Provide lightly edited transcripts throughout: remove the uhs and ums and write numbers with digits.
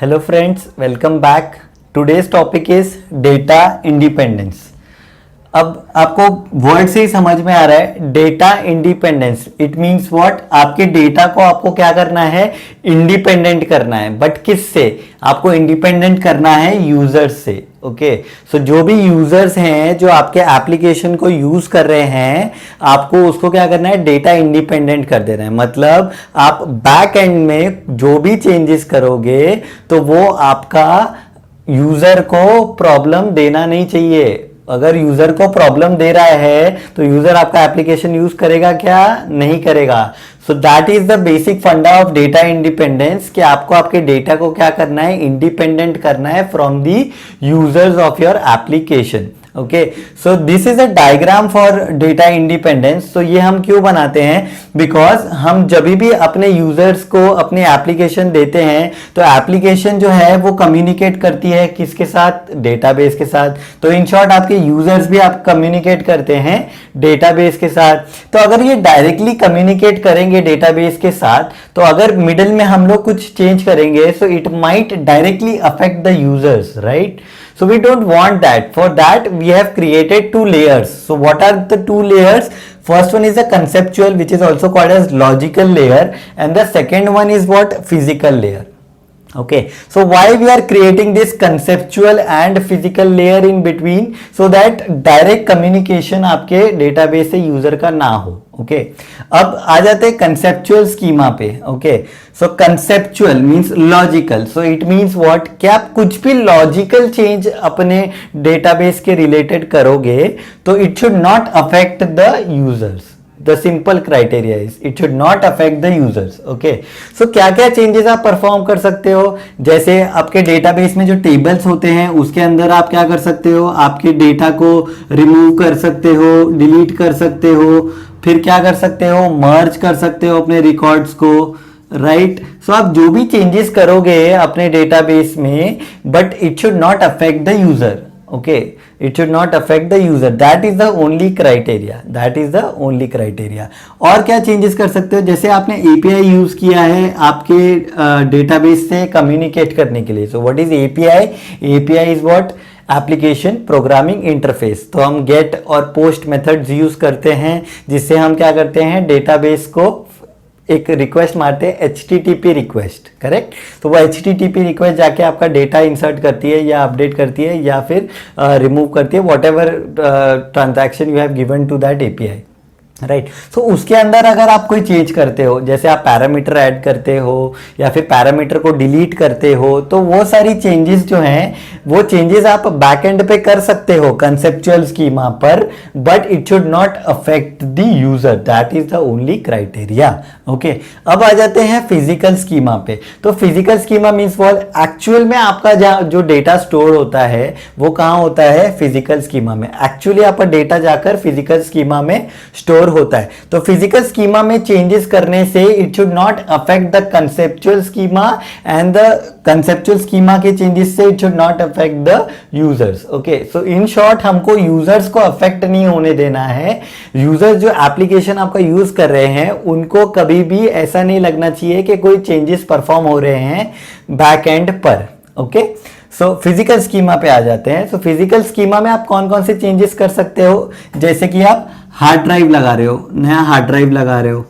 Hello friends, welcome back. Today's topic is data independence. अब आपको word से ही समझ में आ रहा है data independence. It means what, आपके डेटा को आपको क्या करना है, इंडिपेंडेंट करना है. बट किससे? आपको इंडिपेंडेंट करना है यूजर्स से. ओके, सो जो भी यूजर्स हैं जो आपके एप्लीकेशन को यूज कर रहे हैं, आपको उसको क्या करना है, डेटा इंडिपेंडेंट कर देना है. मतलब आप बैक एंड में जो भी चेंजेस करोगे तो वो आपका यूजर को प्रॉब्लम देना नहीं चाहिए. अगर यूजर को प्रॉब्लम दे रहा है तो यूजर आपका एप्लीकेशन यूज करेगा क्या? नहीं करेगा. So that is the basic फंडा ऑफ डेटा इंडिपेंडेंस कि आपको आपके डेटा को क्या करना है, इंडिपेंडेंट करना है from the users of your application. Okay, so this is a diagram for data independence. तो ये हम क्यों बनाते हैं? बिकॉज हम जब भी अपने यूजर्स को अपने एप्लीकेशन देते हैं तो एप्लीकेशन जो है वो कम्युनिकेट करती है किसके साथ? डेटाबेस के साथ. तो इन शॉर्ट आपके यूजर्स भी आप कम्युनिकेट करते हैं डेटाबेस के साथ. तो अगर ये डायरेक्टली कम्युनिकेट करेंगे डेटाबेस के साथ, तो अगर मिडिल में हम लोग कुछ चेंज करेंगे so it might directly affect the users, right? So we don't want that. For that we have created two layers. So what are the two layers? First one is the conceptual, which is also called as logical layer, and the second one is what? Physical layer. Okay, so why we are creating this conceptual and physical layer in between? So that direct communication आपके database से user का ना हो. Okay, अब आ जाते हैं conceptual schema पे. Okay, so conceptual means logical. So it means what, कि आप कुछ भी लॉजिकल चेंज अपने डेटाबेस के रिलेटेड करोगे तो it should not affect the users. The simple criteria is it should not affect the users. Okay, so क्या क्या चेंजेस आप परफॉर्म कर सकते हो? जैसे आपके डेटाबेस में जो टेबल्स होते हैं उसके अंदर आप क्या कर सकते हो, आपके डेटा को रिमूव कर सकते हो, डिलीट कर सकते हो, फिर क्या कर सकते हो, मर्ज कर सकते हो अपने रिकॉर्ड्स को, राइट? सो आप जो भी चेंजेस करोगे अपने डेटाबेस में, but it should not affect the user. Okay, it should not affect the user. That is the only criteria. That is the only criteria. और क्या चेंजेस कर सकते हो? जैसे आपने API यूज किया है आपके डेटाबेस से कम्युनिकेट करने के लिए. So what is API? API is what? Application programming interface. तो हम गेट और पोस्ट मेथड्स यूज करते हैं जिससे हम क्या करते हैं, डेटाबेस को एक रिक्वेस्ट मारते हैं, HTTP रिक्वेस्ट, करेक्ट? तो वो HTTP रिक्वेस्ट जाके आपका डेटा इंसर्ट करती है या अपडेट करती है या फिर रिमूव करती है, whatever transaction you have given to that API, right? So उसके अंदर अगर आप कोई चेंज करते हो, जैसे आप पैरामीटर ऐड करते हो या फिर पैरामीटर को डिलीट करते हो, तो वो सारी चेंजेस जो हैं वो चेंजेस आप बैकएंड पे कर सकते हो कंसेप्चुअल स्कीमा पर, but it should not affect the user. That is the only criteria. Okay, अब आ जाते हैं फिजिकल स्कीमा पे. तो physical schema means what, actual में आपका जो डेटा स्टोर होता है वो कहाँ होता है? फिजिकल स्कीमा में. एक्चुअली आपका डेटा जाकर फिजिकल स्कीमा में स्टोर होता है. तो फिजिकल स्कीमा में चेंजेस करने से it should not affect the conceptual schema, and the conceptual schema के चेंजेस से it should not affect the users. Okay, so in short हमको यूजर्स को अफेक्ट नहीं होने देना है. यूजर्स जो एप्लीकेशन आपका यूज कर रहे हैं उनको कभी भी ऐसा नहीं लगना चाहिए कि कोई चेंजेस परफॉर्म हो रहे हैं बैक एंड पर. ओके, सो फिजिकल स्कीमा पे आ जाते हैं. सो फिजिकल स्कीमा में आप कौन कौन से चेंजेस कर सकते हो? जैसे कि आप हार्ड ड्राइव लगा रहे हो, नया हार्ड ड्राइव लगा रहे हो,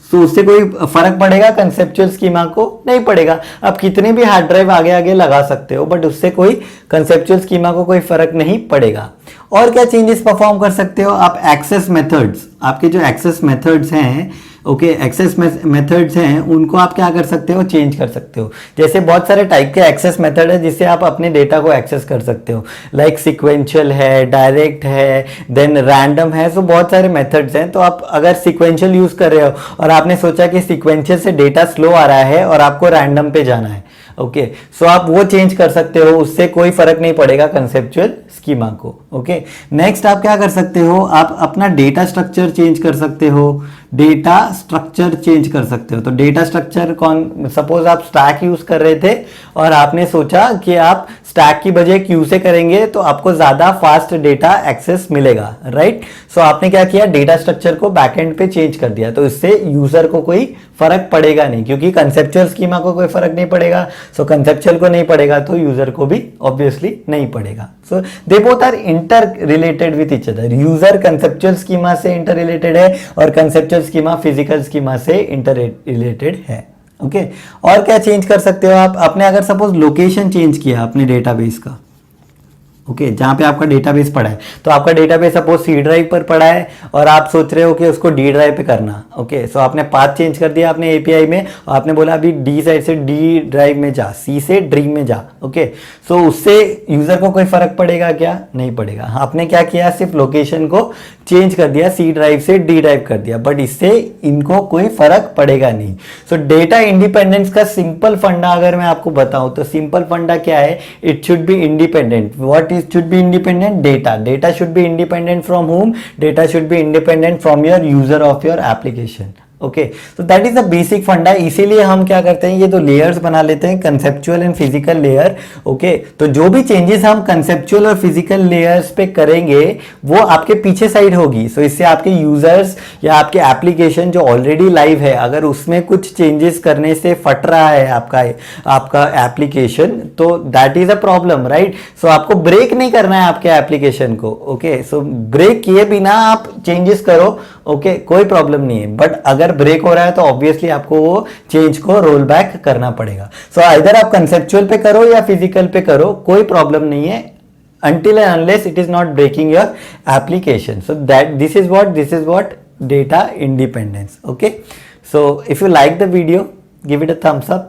तो उससे कोई फर्क पड़ेगा कंसेप्चुअल स्कीमा को? नहीं पड़ेगा. आप कितने भी हार्ड ड्राइव आगे आगे लगा सकते हो, बट उससे कोई कंसेप्चुअल स्कीमा को कोई फर्क नहीं पड़ेगा. और क्या चेंजेस परफॉर्म कर सकते हो आप? एक्सेस मेथड्स, आपके जो एक्सेस मेथड्स हैं, ओके, एक्सेस मेथड्स हैं उनको आप क्या कर सकते हो, चेंज कर सकते हो. जैसे बहुत सारे टाइप के एक्सेस मेथड है जिससे आप अपने डेटा को एक्सेस कर सकते हो, लाइक सीक्वेंशियल है, डायरेक्ट है, देन रैंडम है. सो बहुत सारे मेथड्स हैं. तो आप अगर सीक्वेंशियल यूज कर रहे हो और आपने सोचा कि सीक्वेंशियल से डेटा स्लो आ रहा है और आपको रैंडम पे जाना है, ओके, सो आप वो चेंज कर सकते हो, उससे कोई फर्क नहीं पड़ेगा कंसेप्चुअल स्कीमा को. ओके, नेक्स्ट आप क्या कर सकते हो, आप अपना डेटा स्ट्रक्चर चेंज कर सकते हो. डेटा स्ट्रक्चर चेंज कर सकते हो। तो डेटा स्ट्रक्चर कौन, सपोज आप स्टैक यूज कर रहे थे और आपने सोचा कि आप स्टैक की बजाय क्यू से करेंगे तो आपको ज्यादा फास्ट डेटा एक्सेस मिलेगा, राइट। सो आपने क्या किया, डेटा स्ट्रक्चर को बैकएंड पे चेंज कर दिया, तो इससे यूजर को कोई फर्क पड़ेगा नहीं, क्योंकि कंसेप्चुअल स्कीमा को कोई फर्क नहीं पड़ेगा। सो कंसेप्चुअल को नहीं पड़ेगा तो यूजर को भी ऑब्वियसली नहीं पड़ेगा। So they both are inter related with each other. User conceptual schema से इंटर रिलेटेड है और कंसेप्चुअल स्कीमा फिजिकल स्कीमा से इंटर रिलेटेड है। ओके और क्या चेंज कर सकते हो आप, आपने अगर सपोज लोकेशन चेंज किया अपने डेटाबेस का, ओके जहां पे आपका डेटाबेस पड़ा है, तो आपका डेटाबेस सपोज सी ड्राइव पर पड़ा है और आप सोच रहे हो कि उसको डी ड्राइव पे करना। ओके सो आपने पाथ चेंज कर दिया अपने एपीआई में और आपने बोला अभी डी साइड से डी ड्राइव में जा, सी से ड्रीम में जा। ओके सो उससे यूजर को कोई फर्क पड़ेगा क्या, नहीं पड़ेगा। आपने क्या किया, सिर्फ लोकेशन को चेंज कर दिया, सी ड्राइव से डी ड्राइव कर दिया, बट इससे इनको कोई फर्क पड़ेगा नहीं। सो डेटा इंडिपेंडेंस का सिंपल फंडा अगर मैं आपको बताऊं तो सिंपल फंडा क्या है, it should be independent. What is should be independent? Data should be independent from whom? Data should be independent from your user of your application. Okay तो दैट इज द बेसिक फंडा। इसीलिए हम क्या करते हैं, ये दो लेयर्स बना लेते हैं, conceptual and physical layer. Okay तो जो भी चेंजेस हम कंसेप्चुअल और फिजिकल लेयर्स पे करेंगे वो आपके पीछे साइड होगी। सो इससे आपके यूजर्स या आपके एप्लीकेशन जो ऑलरेडी लाइव है, अगर उसमें कुछ चेंजेस करने से फट रहा है आपका एप्लीकेशन, तो that is a problem, right. So आपको ब्रेक नहीं करना है आपके एप्लीकेशन को। ओके सो ब्रेक किए बिना आप चेंजेस करो, ओके कोई प्रॉब्लम नहीं है। बट अगर ब्रेक हो रहा है तो ऑब्वियसली आपको वो चेंज को रोल बैक करना पड़ेगा। सो आइदर आप कंसेप्चुअल पे करो या फिजिकल पे करो, कोई प्रॉब्लम नहीं है, until and unless it is not breaking your application. So that this is what data independence. Okay, so if you like the video, give it a thumbs up.